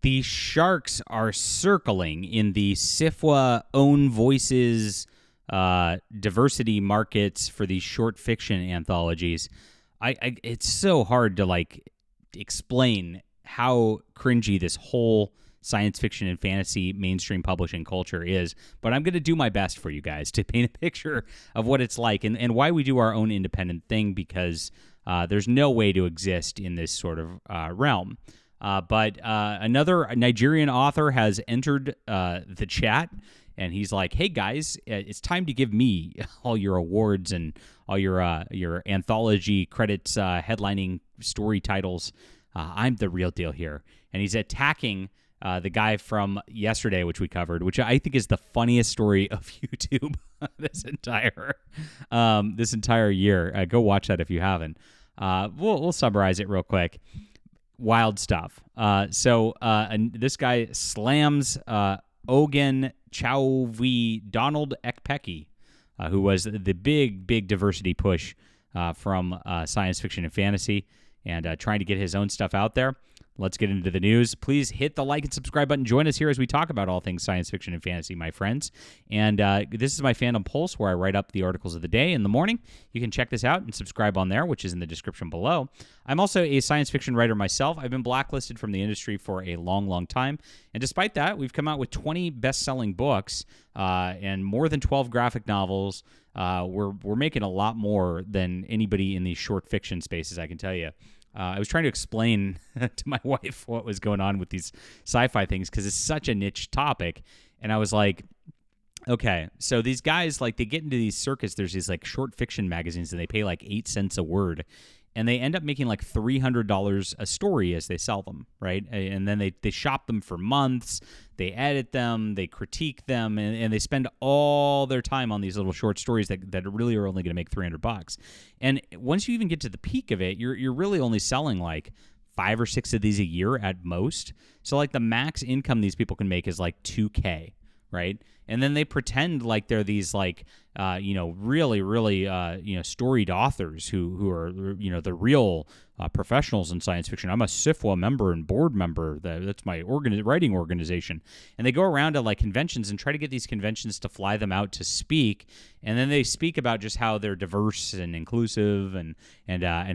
The sharks are circling in the SFWA own voices diversity markets for these short fiction anthologies. It's so hard to explain how cringy this whole science fiction and fantasy mainstream publishing culture is, but I'm going to do my best for you guys to paint a picture of what it's like and why we do our own independent thing, because there's no way to exist in this sort of realm. But another Nigerian author has entered the chat, and he's like, "Hey guys, it's time to give me all your awards and all your anthology credits, headlining story titles. I'm the real deal here." And he's attacking the guy from yesterday, which we covered, which I think is the funniest story of YouTube this entire year. Go watch that if you haven't. We'll summarize it real quick. Wild stuff. So this guy slams Ogen Chauvi Donald Ekpeki, who was the big diversity push from science fiction and fantasy, and trying to get his own stuff out there. Let's get into the news. Please hit the like and subscribe button. Join us here as we talk about all things science fiction and fantasy, my friends. And this is my Fandom Pulse, where I write up the articles of the day in the morning. You can check this out and subscribe on there, which is in the description below. I'm also a science fiction writer myself. I've been blacklisted from the industry for a long time. And despite that, we've come out with 20 best-selling books and more than 12 graphic novels. We're making a lot more than anybody in these short fiction spaces, I can tell you. I was trying to explain to my wife what was going on with these sci-fi things because it's such a niche topic. And I was like, okay, so these guys, they get into these circuits. There's these, short fiction magazines, and they pay, 8 cents a word. And they end up making, $300 a story as they sell them, right? And then they shop them for months. They edit them. They critique them. And they spend all their time on these little short stories that really are only going to make $300. And once you even get to the peak of it, you're really only selling, 5 or 6 of these a year at most. So, the max income these people can make is, $2K, right? And then they pretend like they're these really storied authors who are the real professionals in science fiction. I'm a SFWA member and board member. That's my writing organization. And they go around to conventions and try to get these conventions to fly them out to speak. And then they speak about just how they're diverse and inclusive and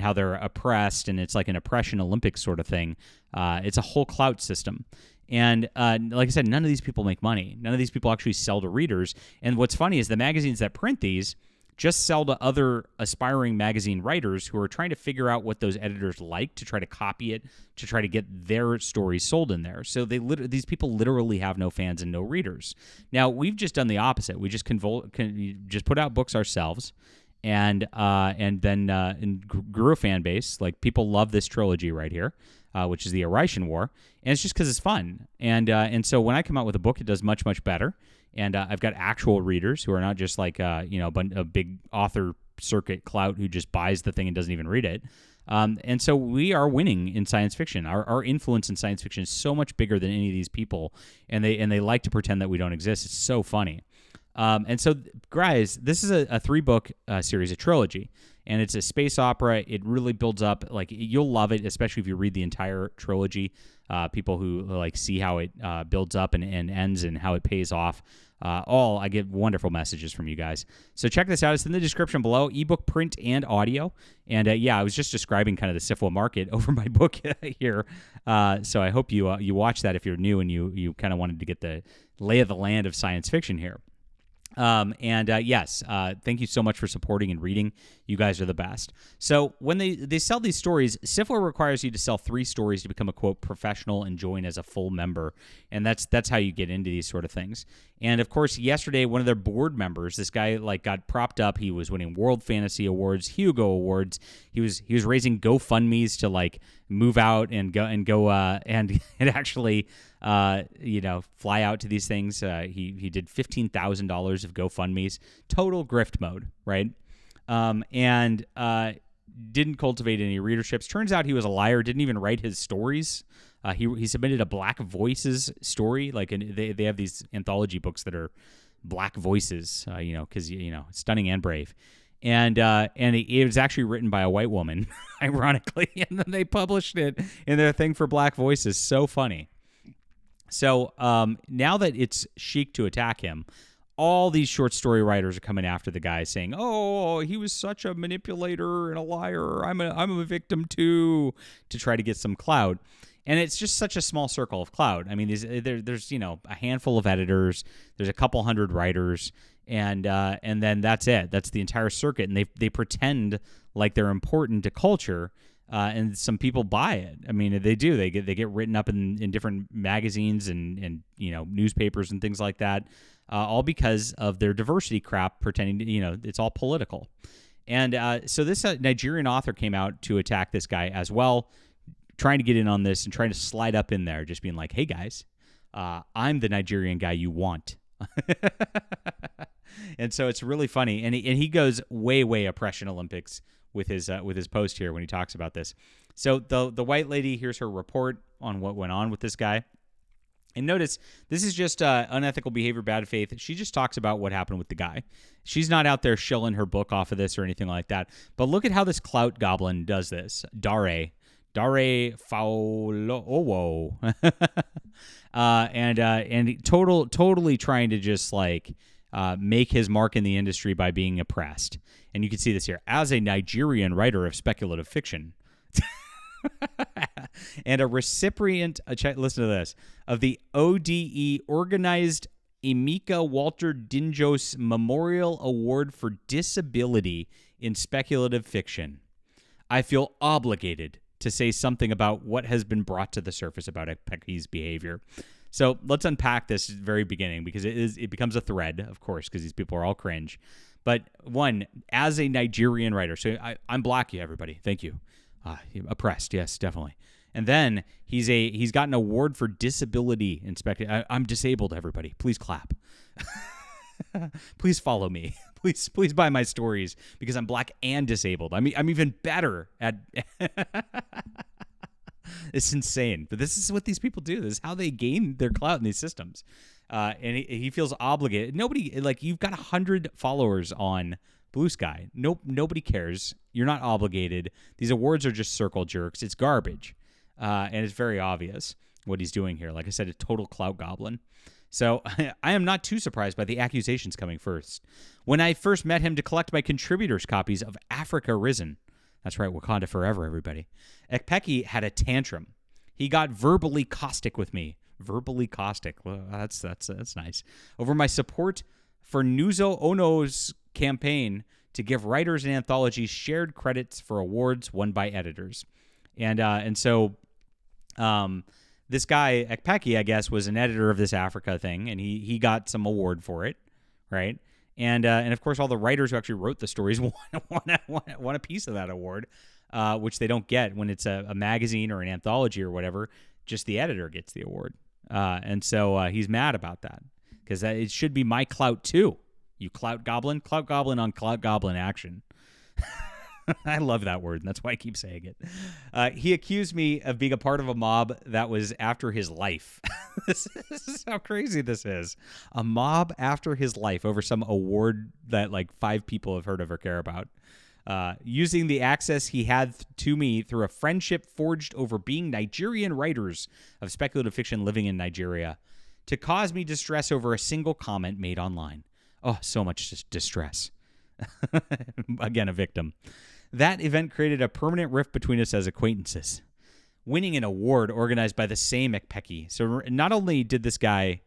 how they're oppressed. And it's like an oppression Olympics sort of thing. It's a whole clout system. And like I said, none of these people make money. None of these people actually sell to readers. And what's funny is the magazines that print these just sell to other aspiring magazine writers who are trying to figure out what those editors like to try to copy it, to try to get their stories sold in there. So these people literally have no fans and no readers. Now, we've just done the opposite. We just just put out books ourselves and then grew a fan base. People love this trilogy right here. Which is the Arroz War, and it's just because it's fun. And so when I come out with a book, it does much better. And I've got actual readers who are not just a big author circuit clout who just buys the thing and doesn't even read it. And so we are winning in science fiction. Our influence in science fiction is so much bigger than any of these people, and they like to pretend that we don't exist. It's so funny. And so, guys, this is a 3-book series, a trilogy. And it's a space opera. It really builds up. You'll love it, especially if you read the entire trilogy. People who see how it builds up and ends and how it pays off. I get wonderful messages from you guys. So check this out. It's in the description below, ebook, print, and audio. And I was just describing kind of the SFWA market over my book here. So I hope you watch that if you're new and you kind of wanted to get the lay of the land of science fiction here. Yes, thank you so much for supporting and reading. You guys are the best. So when they sell these stories, SFWA requires you to sell 3 stories to become a, quote, professional and join as a full member. And that's how you get into these sort of things. And of course, yesterday, one of their board members, this guy got propped up. He was winning World Fantasy Awards, Hugo Awards. He was raising GoFundMes to move out and go and actually fly out to these things. He did $15,000 of GoFundMes, total grift mode, right? And didn't cultivate any readerships. Turns out he was a liar. Didn't even write his stories. He submitted a Black Voices story. They have these anthology books that are Black Voices. Because stunning and brave. And it was actually written by a white woman, ironically, and then they published it in their thing for Black Voices. So funny. So now that it's chic to attack him, all these short story writers are coming after the guy, saying, "Oh, he was such a manipulator and a liar. I'm a victim too," to try to get some clout. And it's just such a small circle of clout. I mean, there's a handful of editors, there's a couple hundred writers, and then that's it. That's the entire circuit, and they pretend like they're important to culture. And some people buy it. I mean, they do. They get written up in different magazines and newspapers and things like that, all because of their diversity crap, pretending to, it's all political. And so this Nigerian author came out to attack this guy as well, trying to get in on this and trying to slide up in there, just being like, "Hey guys, I'm the Nigerian guy you want." And so it's really funny, and he goes way oppression Olympics with his post here when he talks about this. So the white lady, here's her report on what went on with this guy. And notice, this is just unethical behavior, bad faith. She just talks about what happened with the guy. She's not out there shilling her book off of this or anything like that. But look at how this clout goblin does this. Dare Faolo. And totally trying to just like make his mark in the industry by being oppressed. And you can see this here. As a Nigerian writer of speculative fiction and a recipient, listen to this, of the ODE Organized Emeka Walter Dinjos Memorial Award for Disability in Speculative Fiction, I feel obligated to say something about what has been brought to the surface about Ekpeke's behavior. So let's unpack this at the very beginning, because it becomes a thread, of course, because these people are all cringe. But one, as a Nigerian writer, so I'm black, yeah, everybody, thank you. Oppressed, yes, definitely. And then he's got an award for disability in I'm disabled, everybody. Please clap. Please follow me. Please buy my stories, because I'm black and disabled. I'm even better at. It's insane, but this is what these people do. This is how they gain their clout in these systems. And he feels obligated. Nobody, like, you've got 100 followers on Blue Sky. Nobody cares. You're not obligated. These awards are just circle jerks. It's garbage, and it's very obvious what he's doing here. Like I said, a total clout goblin. So I am not too surprised by the accusations coming first. When I first met him to collect my contributors' copies of Africa Risen, that's right, Wakanda Forever, everybody, Ekpeke had a tantrum. He got verbally caustic with me. Verbally caustic. Well, that's nice. Over my support for Nuzo Ono's campaign to give writers and anthologies shared credits for awards won by editors. And so this guy, Ekpeke, I guess, was an editor of this Africa thing, and he got some award for it, right? And of course, all the writers who actually wrote the stories want a piece of that award, which they don't get when it's a magazine or an anthology or whatever. Just the editor gets the award. And so he's mad about that, because it should be my clout too. You clout goblin on clout goblin action. I love that word, and that's why I keep saying it. He accused me of being a part of a mob that was after his life. This is how crazy this is. A mob after his life over some award that like 5 people have heard of or care about. Using the access he had to me through a friendship forged over being Nigerian writers of speculative fiction living in Nigeria to cause me distress over a single comment made online. Oh, so much distress. Again, a victim. That event created a permanent rift between us as acquaintances, winning an award organized by the same Ekpeke. So not only did this guy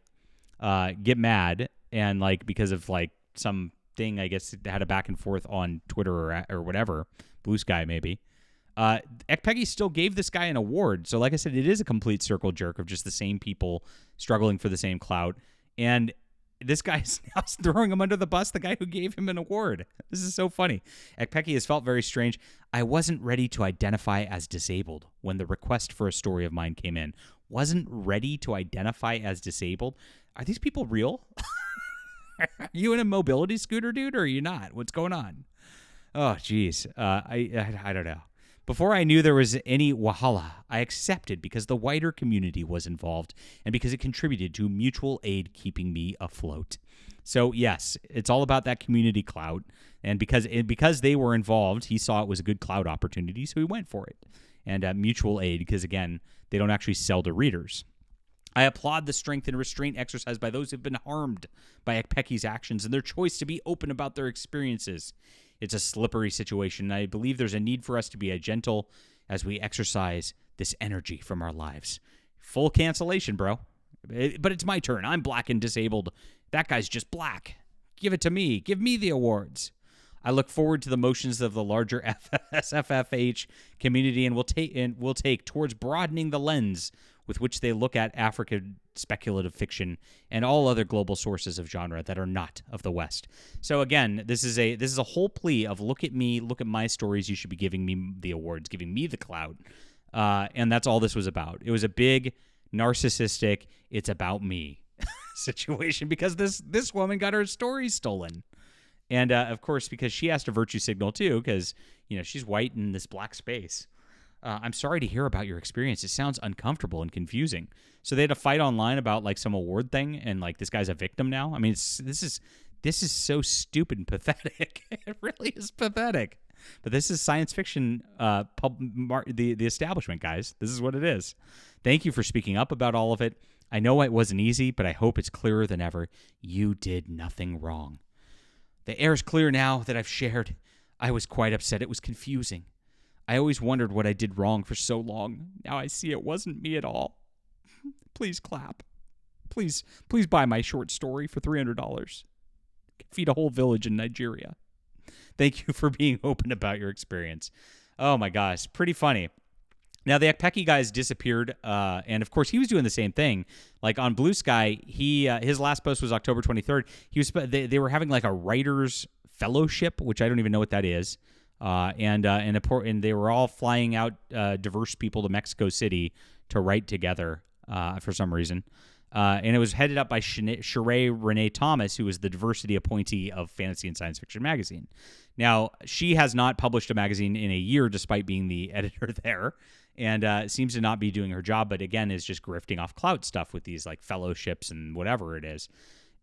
get mad and like because of like some thing, I guess, had a back and forth on Twitter or whatever, Blue Sky maybe, Ekpeke still gave this guy an award. So like I said, it is a complete circle jerk of just the same people struggling for the same clout. And this guy's now throwing him under the bus, the guy who gave him an award. This is so funny. Ekpeke has felt very strange. I wasn't ready to identify as disabled when the request for a story of mine came in. Wasn't ready to identify as disabled? Are these people real? Are you in a mobility scooter, dude, or are you not? What's going on? Oh, geez. I don't know. Before I knew there was any wahala, I accepted because the wider community was involved and because it contributed to mutual aid keeping me afloat. So, yes, it's all about that community clout. And because they were involved, he saw it was a good clout opportunity, so he went for it. And mutual aid, because, again, they don't actually sell to readers. I applaud the strength and restraint exercised by those who have been harmed by Ekpeki's actions and their choice to be open about their experiences. It's a slippery situation, and I believe there's a need for us to be gentle as we exercise this energy from our lives. Full cancellation, bro. But it's my turn. I'm black and disabled. That guy's just black. Give it to me. Give me the awards. I look forward to the motions of the larger SFFH community and will take towards broadening the lens with which they look at African speculative fiction and all other global sources of genre that are not of the West. So again, this is a whole plea of look at me, look at my stories. You should be giving me the awards, giving me the clout, and that's all this was about. It was a big narcissistic, it's about me situation because this woman got her story stolen. And, of course, because she has to virtue signal, too, because, she's white in this black space. I'm sorry to hear about your experience. It sounds uncomfortable and confusing. So they had a fight online about, like, some award thing, and, like, this guy's a victim now. I mean, this is so stupid and pathetic. It really is pathetic. But this is science fiction, the establishment, guys. This is what it is. Thank you for speaking up about all of it. I know it wasn't easy, but I hope it's clearer than ever. You did nothing wrong. The air is clear now that I've shared. I was quite upset. It was confusing. I always wondered what I did wrong for so long. Now I see it wasn't me at all. Please clap. Please buy my short story for $300. Feed a whole village in Nigeria. Thank you for being open about your experience. Oh my gosh, pretty funny. Now, the Ekpeki guys disappeared, and of course, he was doing the same thing. Like on Blue Sky, his last post was October 23rd. They were having like a writers' fellowship, which I don't even know what that is, and they were all flying out diverse people to Mexico City to write together for some reason. And it was headed up by Sheree Renee Thomas, who was the diversity appointee of Fantasy and Science Fiction magazine. Now, she has not published a magazine in a year, despite being the editor there, and seems to not be doing her job, but again, is just grifting off clout stuff with these like fellowships and whatever it is.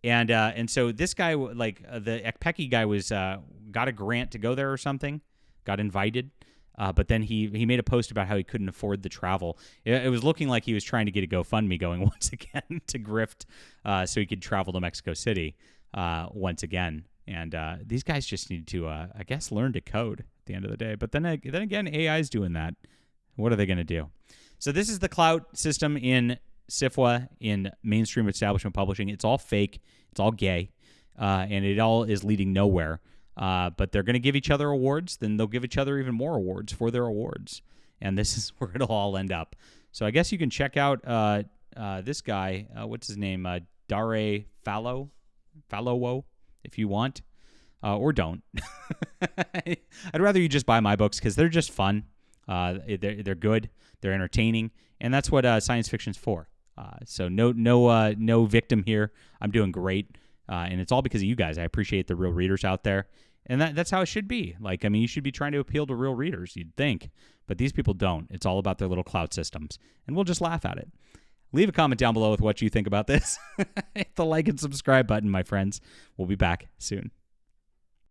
And so this guy, like the Ekpeki guy, was got a grant to go there or something, got invited. But then he made a post about how he couldn't afford the travel. It was looking like he was trying to get a GoFundMe going once again to grift so he could travel to Mexico City once again. And these guys just need to, I guess, learn to code at the end of the day. But then again, AI is doing that. What are they going to do? So this is the clout system in SFWA, in mainstream establishment publishing. It's all fake. It's all gay. And it all is leading nowhere. But they're going to give each other awards. Then they'll give each other even more awards for their awards. And this is where it'll all end up. So I guess you can check out this guy. What's his name? Dare Fallowo, if you want. Or don't. I'd rather you just buy my books because they're just fun. They're good. They're entertaining. And that's what science fiction's for. So no victim here. I'm doing great. And it's all because of you guys. I appreciate the real readers out there. And that's how it should be. Like, I mean, you should be trying to appeal to real readers, you'd think. But these people don't. It's all about their little clout systems. And we'll just laugh at it. Leave a comment down below with what you think about this. Hit the like and subscribe button, my friends. We'll be back soon.